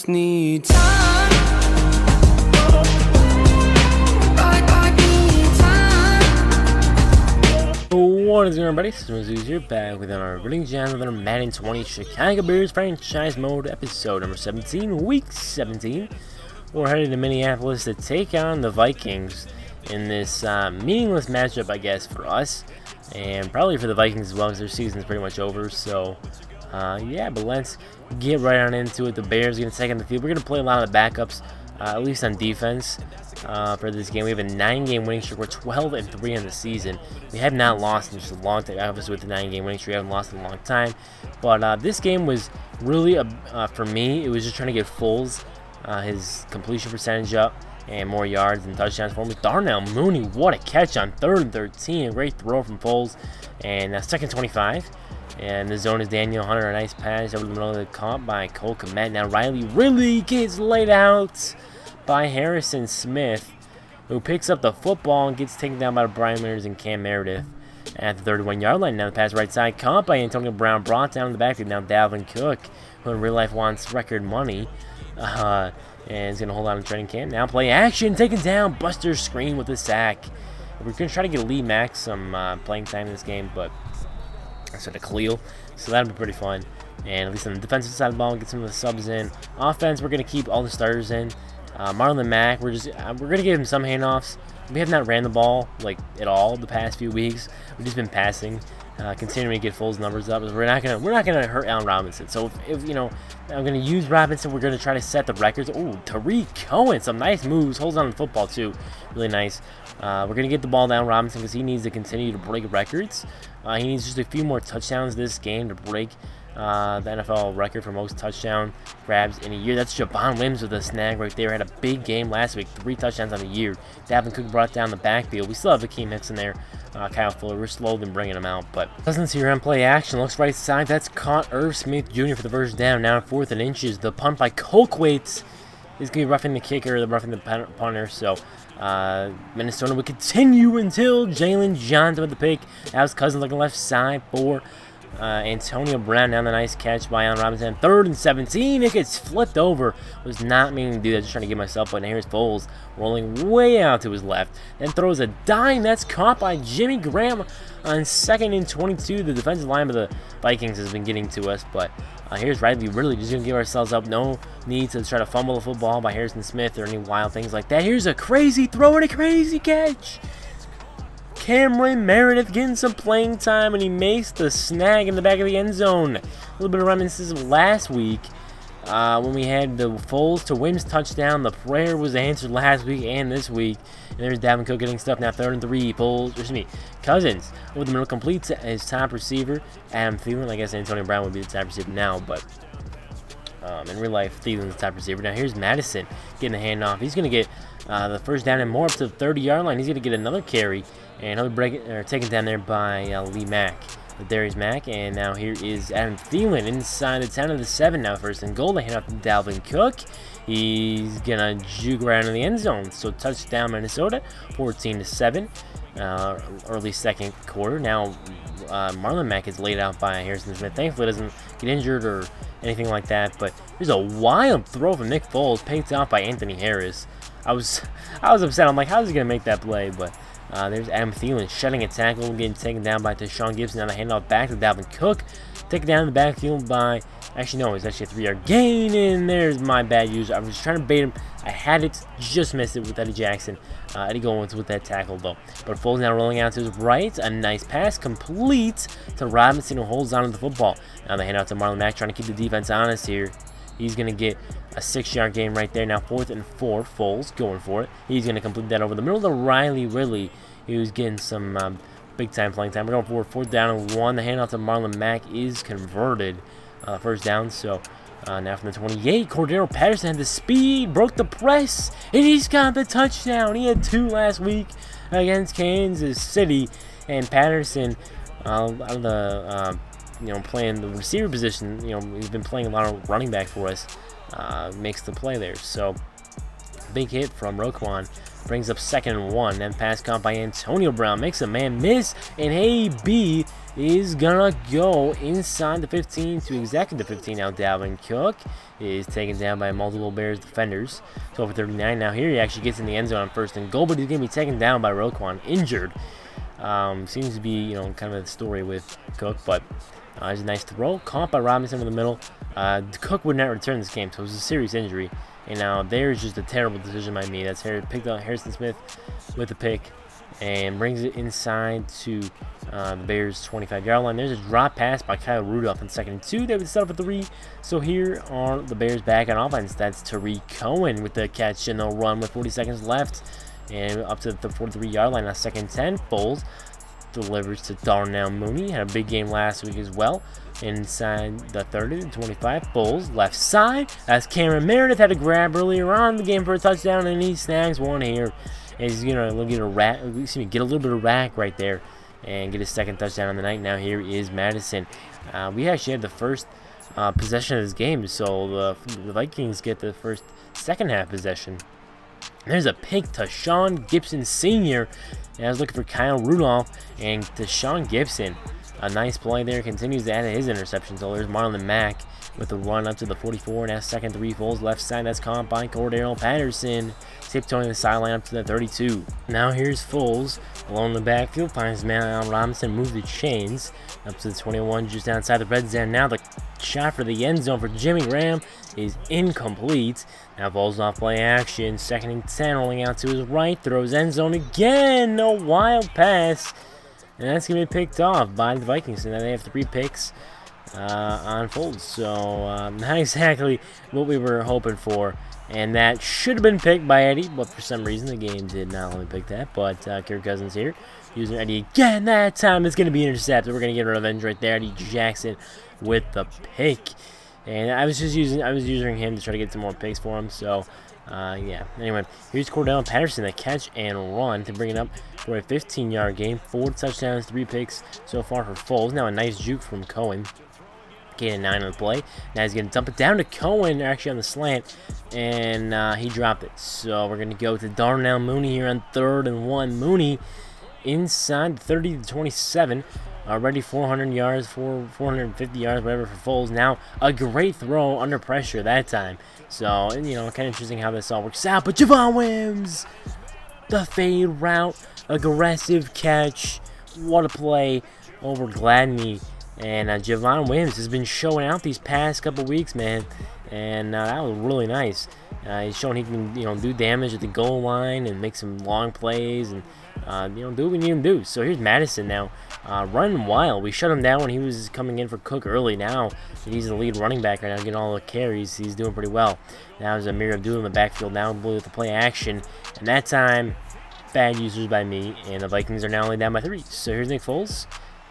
just need time. What is going on, everybody? Superbowl here, back with our reading channel with our Madden 20 Chicago Bears franchise mode episode number 17, week 17. We're headed to Minneapolis to take on the Vikings in this meaningless matchup, I guess, for us, and probably for the Vikings as well, because their season's pretty much over. So, yeah, but let's get right on into it. The Bears are going to take on the field. We're going to play a lot of the backups, at least on defense. For this game, we have a 9-game winning streak. We're 12-3 on the season. We have not lost in just a long time. Obviously, with the 9-game winning streak, we haven't lost in a long time. But this game was really, for me, it was just trying to get Foles, his completion percentage up, and more yards and touchdowns for me. Darnell Mooney, what a catch on 3rd and 13. A great throw from Foles. And 2nd and 25. And the zone is Daniel Hunter. A nice pass over the middle of the comp by Cole Kmet. Now Riley really gets laid out by Harrison Smith, who picks up the football and gets taken down by Brian Meredith and Cam Meredith at the 31-yard line. Now the pass right side, caught by Antonio Brown, brought down in the backfield. Now Dalvin Cook, who in real life wants record money, and is going to hold on to training camp. Now play action, taken down, Buster Screen with a sack. We're going to try to get Lee Mack some playing time in this game, but I said a Khalil, so that'll be pretty fun. And at least on the defensive side of the ball, get some of the subs in. Offense, we're going to keep all the starters in. Marlon Mack, we're gonna give him some handoffs. We have not ran the ball like at all the past few weeks. We've just been passing, continuing to get Foles numbers up. We're not gonna hurt Allen Robinson. So if you know, I'm gonna use Robinson. We're gonna try to set the records. Oh, Tariq Cohen, some nice moves, holds on to the football too, really nice. We're gonna get the ball down Robinson because he needs to continue to break records. He needs just a few more touchdowns this game to break the NFL record for most touchdown grabs in a year. That's Javon Wims with a snag right there. Had a big game last week, 3 touchdowns on the year. Dalvin Cook brought down the backfield. We still have Akeem Hicks in there. Kyle Fuller, we're slow than bringing him out, but doesn't see her on play action. Looks right side. That's caught Irv Smith Jr. for the first down. Now 4th and inches. The punt by Colquitt is going to be roughing the kicker, roughing the punter. So Minnesota would continue until Jalen Johnson with the pick. That was Cousins looking left side for Antonio Brown. Down the nice catch by Allen Robinson. 3rd and 17. It gets flipped over. Was not meaning to do that. Just trying to get myself. But here's Foles rolling way out to his left. Then throws a dime. That's caught by Jimmy Graham on 2nd and 22. The defensive line of the Vikings has been getting to us. But here's Riley. Really just going to give ourselves up. No need to try to fumble the football by Harrison Smith or any wild things like that. Here's a crazy throw and a crazy catch. Cameron Meredith getting some playing time, and he makes the snag in the back of the end zone. A little bit of reminiscence of last week when we had the Foles to Wims touchdown. The prayer was answered last week and this week. And there's Dalvin Cook getting stuff now. 3rd and 3. Cousins over the middle, completes his top receiver, Adam Thielen. I guess Antonio Brown would be the top receiver now, but in real life, Thielen's the top receiver. Now here's Madison getting a handoff. He's going to get the first down and more up to the 30-yard line. He's going to get another carry. And he'll be taken down there by Lee Mack, with Darius Mack. And now here is Adam Thielen inside the 10 of the 7 now. 1st and goal. They hand off to Dalvin Cook. He's going to juke around in the end zone. So touchdown Minnesota, 14-7. Early second quarter. Now Marlon Mack is laid out by Harrison Smith. Thankfully doesn't get injured or anything like that. But there's a wild throw from Nick Foles, picked off by Anthony Harris. I was upset. I'm like, how's he going to make that play? But there's Adam Thielen shutting a tackle, getting taken down by Deshaun Gibson. Now the handoff back to Dalvin Cook. Taken down in the backfield by, actually no, it's actually a 3-yard gain, and there's my bad use. I was just trying to bait him. I had it, just missed it with Eddie Jackson. Eddie Goins with that tackle though. But Foles now rolling out to his right. A nice pass, complete to Robinson, who holds on to the football. Now the handoff to Marlon Mack, trying to keep the defense honest here. He's going to get a 6-yard gain right there. Now 4th and 4. Foles going for it. He's going to complete that over the middle to Riley Ridley. He was getting some big-time playing time. We're going for 4th down and 1. The handoff to Marlon Mack is converted. First down. So now from the 28, Cordero Patterson had the speed, broke the press, and he's got the touchdown. He had 2 last week against Kansas City. And Patterson, out of the playing the receiver position, he's been playing a lot of running back for us, makes the play there. So big hit from Roquan, brings up 2nd and 1. Then pass caught by Antonio Brown, makes a man miss, and AB is gonna go inside the 15 to exactly the 15. Now Dalvin Cook is taken down by multiple Bears defenders. 12 for 39. Now here he actually gets in the end zone on 1st and goal, but he's gonna be taken down by Roquan, injured. Seems to be, kind of the story with Cook, but it's a nice throw. Caught by Robinson in the middle. Cook would not return this game, so it was a serious injury. And now there's just a terrible decision by me. That's picked up Harrison Smith with the pick and brings it inside to the Bears' 25-yard line. There's a drop pass by Kyle Rudolph in 2nd and 2. They would set up a 3. So here are the Bears back on offense. That's Tariq Cohen with the catch, and they'll run with 40 seconds left. And up to the 43-yard line on 2nd and 10. Foles delivers to Darnell Mooney. Had a big game last week as well. Inside the 30 and 25. Foles left side. As Cameron Meredith had a grab earlier on in the game for a touchdown, and he snags one here. And he's gonna get a little bit of rack right there and get his 2nd touchdown on the night. Now here is Madison. We actually had the first possession of this game, so the Vikings get the first second half possession. There's a pick to Sean Gibson Sr. And I was looking for Kyle Rudolph, and to Sean Gibson. A nice play there, continues to add his interception. So there's Marlon Mack with the run up to the 44. Now 2nd 3. Foles left side. That's caught by Cordero Patterson. Tiptoeing the sideline up to the 32. Now here's Foles along the backfield. Finds man Robinson. Move the chains up to the 21, just outside the red zone. Now the shot for the end zone for Jimmy Graham is incomplete. Now Foles off play action. 2nd and 10, rolling out to his right. Throws end zone again. No wild pass. And that's going to be picked off by the Vikings. And then they have 3 picks on Foles. So not exactly what we were hoping for. And that should have been picked by Eddie, but for some reason the game did not let me pick that. But Kirk Cousins here, using Eddie again. That time it's going to be intercepted. We're going to get revenge right there. Eddie Jackson with the pick. And I was using him to try to get some more picks for him. So yeah. Anyway, here's Cordell Patterson, the catch and run to bring it up for a 15-yard game. 4 touchdowns, 3 picks so far for Foles. Now a nice juke from Cohen. Gain a 9 on the play. Now he's going to dump it down to Cohen, actually on the slant, and he dropped it. So we're going to go to Darnell Mooney here on 3rd and 1. Mooney inside 30 to 27. Already 400 yards, 450 yards, whatever for Foles. Now a great throw under pressure that time. So, kind of interesting how this all works out. But Javon Wims, the fade route, aggressive catch. What a play over Gladney. And Javon Wims has been showing out these past couple weeks, man. And that was really nice. He's showing he can, do damage at the goal line and make some long plays and, do what we need him to do. So here's Madison now, running wild. We shut him down when he was coming in for Cook early. Now he's the lead running back right now, getting all the carries. He's doing pretty well. Now there's Amir Abdul in the backfield now with the play action. And that time, bad users by me. And the Vikings are now only down by 3. So here's Nick Foles.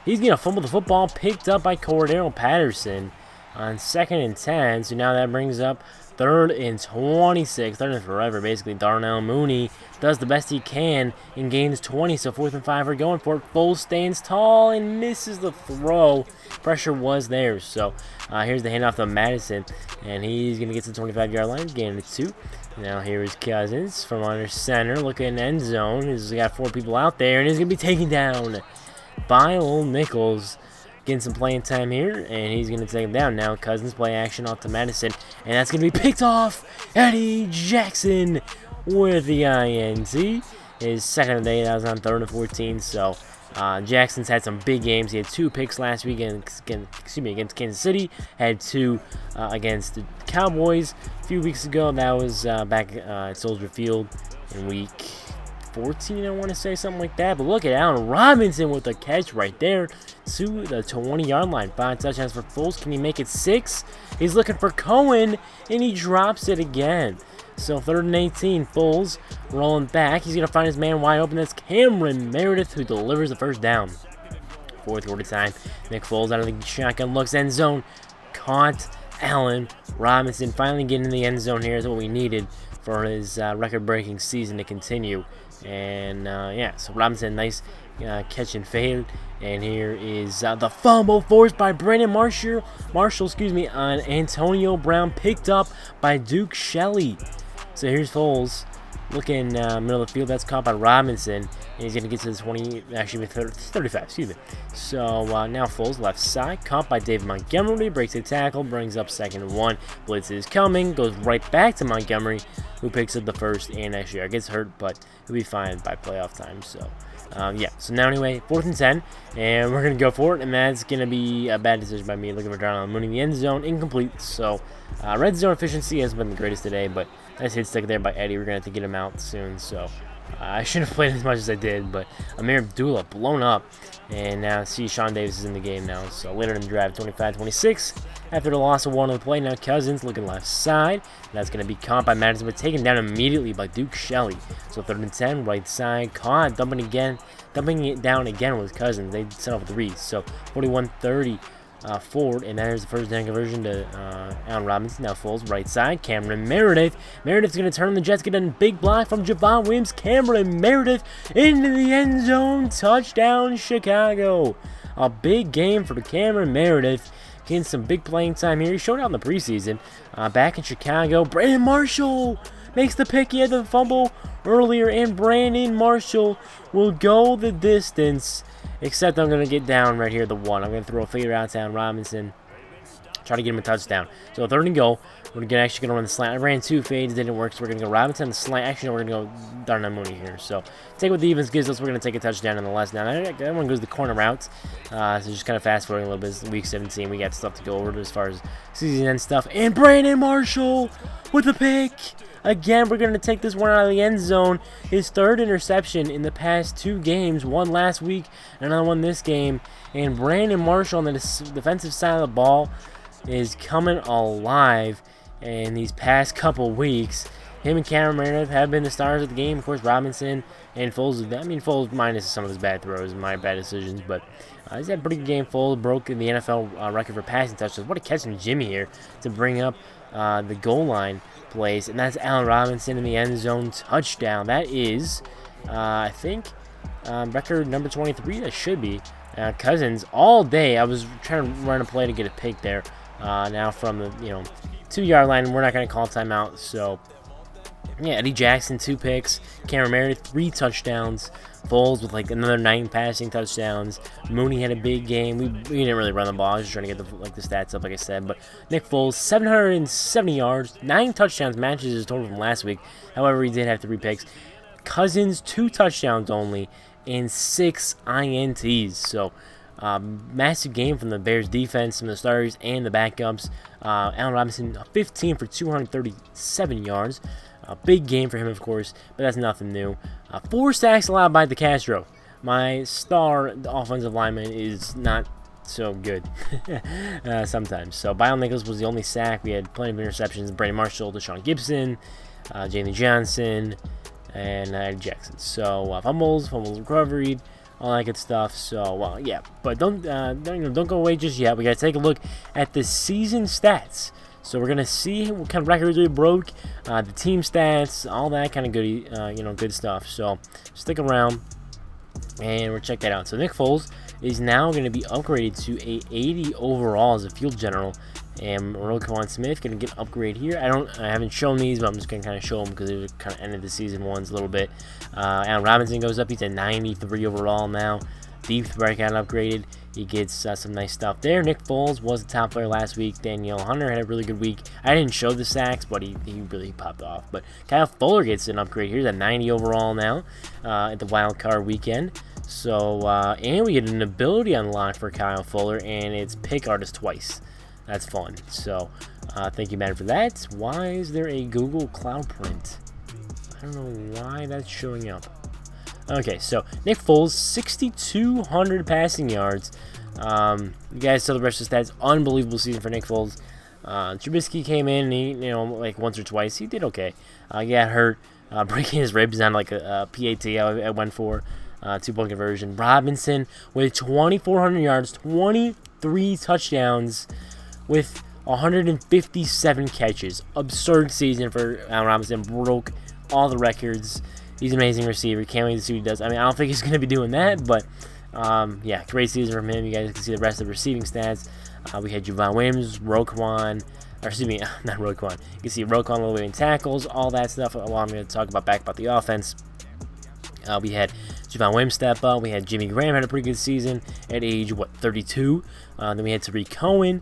He's going to fumble the football, picked up by Cordero Patterson on 2nd and 10. So now that brings up 3rd and 26. 3rd and forever, basically. Darnell Mooney does the best he can and gains 20. So 4th and 5 are going for it. Foles stands tall and misses the throw. Pressure was there. So here's the handoff to Madison. And he's going to get to the 25-yard line, gaining 2. Now here is Cousins from under center. Looking end zone. He's got 4 people out there. And he's going to be taken down by Old Nichols. Getting some playing time here, and he's going to take him down. Now Cousins play action off to Madison, and that's going to be picked off. Eddie Jackson with the INT. His 2nd of the day, that was on 3rd and 14. So Jackson's had some big games. He had 2 picks last week against Kansas City. Had 2 against the Cowboys a few weeks ago. That was back at Soldier Field in week 14, I want to say, something like that. But look at Allen Robinson with the catch right there to the 20-yard line. 5 touchdowns for Foles. Can he make it 6? He's looking for Cohen, and he drops it again. So 3rd and 18. Foles rolling back. He's going to find his man wide open. That's Cameron Meredith, who delivers the first down. 4th quarter time. Nick Foles out of the shotgun, looks end zone. Caught Allen Robinson. Finally getting in the end zone here is what we needed for his record-breaking season to continue. And yeah, so Robinson, nice catch and fade. And here is the fumble forced by Brandon Marshall, on Antonio Brown, picked up by Duke Shelley. So here's Foles looking middle of the field. That's caught by Robinson, and he's going to get to the 20, actually 35, excuse me. So now Foles left side, caught by David Montgomery, breaks a tackle, brings up 2nd and 1. Blitz is coming, goes right back to Montgomery, who picks up the first, and actually gets hurt, but he'll be fine by playoff time. So yeah, so now anyway, 4th and 10, and we're going to go for it, and that's going to be a bad decision by me, looking for Darnell Mooney in the end zone, incomplete. So red zone efficiency hasn't been the greatest today, but nice hit stick there by Eddie. We're going to have to get him out soon, so I shouldn't have played as much as I did, but Amir Abdullah blown up, and now see Sean Davis is in the game now. So later in the drive, 25-26, after the loss of 1 on the play, now Cousins looking left side. That's going to be caught by Madden, but taken down immediately by Duke Shelley. So 3rd and 10, right side, caught, dumping it down again with Cousins. They set off 3, so 41-30. Forward, and there's the first down conversion to Allen Robinson. Now Foles right side. Cameron Meredith. Meredith's going to turn the Jets. Get a big block from Javon Williams. Cameron Meredith into the end zone. Touchdown, Chicago. A big game for Cameron Meredith. Getting some big playing time here. He showed out in the preseason. Back in Chicago. Brandon Marshall makes the pick. He had the fumble earlier, and Brandon Marshall will go the distance. Except I'm going to get down right here, the 1. I'm going to throw a fade out to Allen Robinson. Try to get him a touchdown. So 3rd and goal. We're actually going to run the slant. I ran 2 fades, didn't work, so we're going to go Robinson on the slant. Actually, no, we're going to go Darnell Mooney here. So take what the evens gives us. We're going to take a touchdown nonetheless. Now that one goes the corner route. So just kind of fast forwarding a little bit. It's week 17. We got stuff to go over as far as season end stuff. And Brandon Marshall with the pick. Again, we're going to take this one out of the end zone. His 3rd interception in the past 2 games. One last week, another one this game. And Brandon Marshall on the defensive side of the ball is coming alive in these past couple weeks. Him and Cameron Meredith have been the stars of the game. Of course, Robinson and Foles. I mean, Foles minus some of his bad throws and my bad decisions, but he's had a pretty good game. Foles broke the NFL record for passing touchdowns. What a catch from Jimmy here to bring up the goal line plays, and that's Allen Robinson in the end zone touchdown. That is, I think, record number 23. That should be. Cousins all day. I was trying to run a play to get a pick there. Now from the 2-yard line, we're not going to call timeout. So yeah, Eddie Jackson 2 picks, Cameron Meredith 3 touchdowns, Foles with like another 9 passing touchdowns. Mooney had a big game. We didn't really run the ball. I was just trying to get the stats up, like I said. But Nick Foles 770 yards, 9 touchdowns, matches his total from last week. However, he did have 3 picks. Cousins 2 touchdowns only and 6 INTs. So massive game from the Bears defense, from the starters and the backups. Allen Robinson 15 for 237 yards. A big game for him, of course, but that's nothing new. 4 sacks allowed by DeCastro. My star offensive lineman is not so good sometimes. So Bion Nichols was the only sack. We had plenty of interceptions. Brandon Marshall, Deshaun Gibson, Jamie Johnson, and Eddie Jackson. So fumbles recovered, all that good stuff. So yeah, but don't go away just yet. We gotta take a look at the season stats. So we're gonna see what kind of records we broke, the team stats, all that kind of goody, good stuff. So stick around, and we'll check that out. So Nick Foles is now going to be upgraded to a 80 overall as a field general, and Roquan Smith going to get an upgrade here. I haven't shown these, but I'm just going to kind of show them because they were kind of ended the season ones a little bit. Allen Robinson goes up; he's at 93 overall now. Deep threat got upgraded. He gets some nice stuff there. Nick Foles was the top player last week. Danielle Hunter had a really good week. I didn't show the sacks, but he really popped off. But Kyle Fuller gets an upgrade here. He's at 90 overall now at the wild card weekend. So, and we get an ability unlocked for Kyle Fuller, and it's pick artist twice. That's fun. So, thank you, Madden, for that. Why is there a Google Cloud print? I don't know why that's showing up. Okay, so Nick Foles, 6,200 passing yards. You guys saw the rest of the stats. Unbelievable season for Nick Foles. Trubisky came in, and he, like once or twice, he did okay. He got hurt, breaking his ribs on like a PAT. I went for 2-point conversion. Robinson with 2,400 yards, 23 touchdowns, with 157 catches. Absurd season for Allen Robinson. Broke all the records. He's an amazing receiver. Can't wait to see what he does. I mean, I don't think he's going to be doing that, but yeah, great season from him. You guys can see the rest of the receiving stats. We had Javon Williams, Roquan, or excuse me, not Roquan. You can see Roquan a little bit in tackles, all that stuff. While I'm going to talk about the offense. We had Javon Williams step up. We had Jimmy Graham had a pretty good season at age 32. Then we had Tariq Cohen.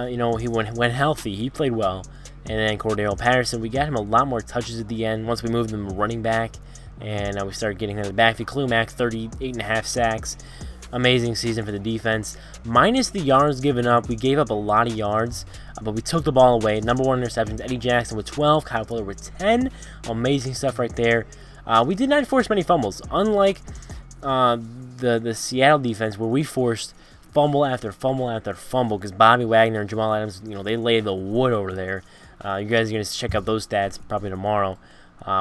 He went healthy. He played well. And then Cordero Patterson. We got him a lot more touches at the end once we moved him running back, and we started getting him in the backfield. Khalil Mack 38.5 sacks. Amazing season for the defense. Minus the yards given up, we gave up a lot of yards, but we took the ball away. Number 1 interceptions, Eddie Jackson with 12, Kyle Fuller with 10. Amazing stuff right there. We did not force many fumbles, unlike the Seattle defense, where we forced fumble after fumble after fumble, because Bobby Wagner and Jamal Adams, they laid the wood over there. You guys are going to check out those stats probably tomorrow,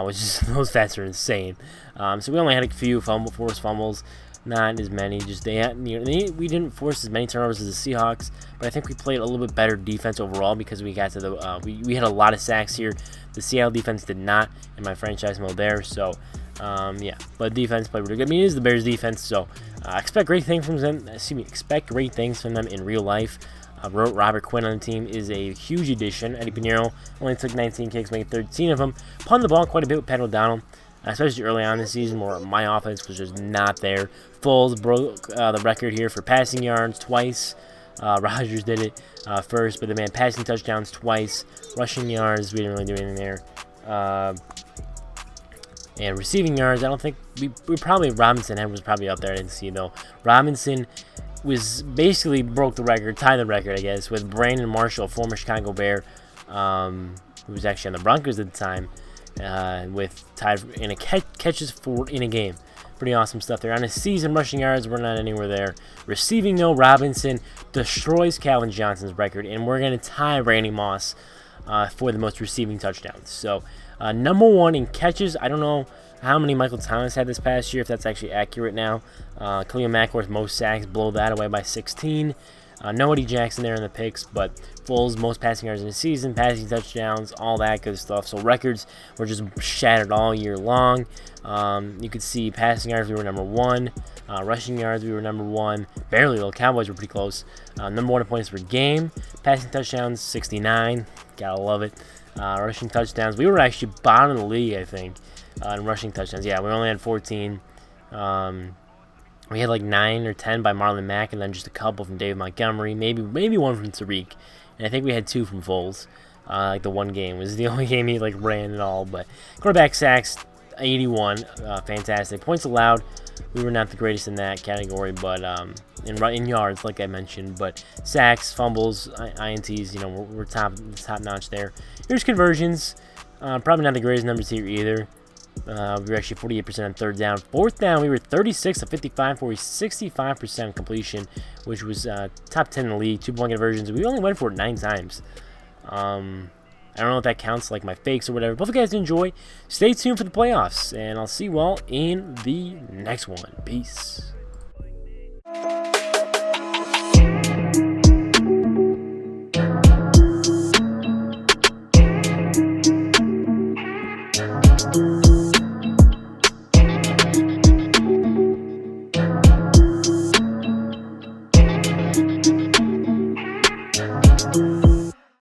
which is those stats are insane. So we only had a few forced fumbles, not as many. Just we didn't force as many turnovers as the Seahawks, but I think we played a little bit better defense overall because we got to the we had a lot of sacks here. The Seattle defense did not in my franchise mode there. So yeah, but defense played really good. I mean, it is the Bears defense, so expect great things from them. Expect great things from them in real life. Robert Quinn on the team is a huge addition. Eddie Pinheiro only took 19 kicks, making 13 of them. Punted the ball quite a bit with Pat O'Donnell, especially early on in the season where my offense was just not there. Foles broke the record here for passing yards twice. Rodgers did it first, but the man passing touchdowns twice. Rushing yards, we didn't really do anything there. And receiving yards, I don't think we probably Robinson was probably up there. I didn't see it though. Robinson was basically broke the record, tied the record, I guess, with Brandon Marshall, former Chicago Bear, who was actually on the Broncos at the time, with tied in catches in a game. Pretty awesome stuff there. On his season, rushing yards, we're not anywhere there. Receiving, though, Robinson destroys Calvin Johnson's record, and we're going to tie Randy Moss for the most receiving touchdowns. So, number 1 in catches. I don't know how many Michael Thomas had this past year, if that's actually accurate now. Khalil Mack with most sacks, blow that away by 16. No Eddie Jackson there in the picks, but Foles most passing yards in the season, passing touchdowns, all that good stuff. So records were just shattered all year long. You could see passing yards, we were number 1. Rushing yards, we were number 1. Barely, though. Cowboys were pretty close. Number 1 in points per game. Passing touchdowns, 69. Gotta love it. Rushing touchdowns, we were actually bottom of the league, I think, in rushing touchdowns. Yeah, we only had 14. We had like 9 or 10 by Marlon Mack, and then just a couple from David Montgomery, maybe one from Tariq, and I think we had 2 from Foles. Like the one game was the only game he like ran and all. But quarterback sacks, 81, fantastic. Points allowed, we were not the greatest in that category, but in yards, like I mentioned. But sacks, fumbles, INTs, we're top notch there. Here's conversions, probably not the greatest numbers here either. We were actually 48% on third down. Fourth down, we were 36 of 55 for a 65% completion, which was top 10 in the league. 2-point conversions. We only went for it 9 times. I don't know if that counts like my fakes or whatever. But if you guys enjoy, stay tuned for the playoffs, and I'll see you all in the next one. Peace.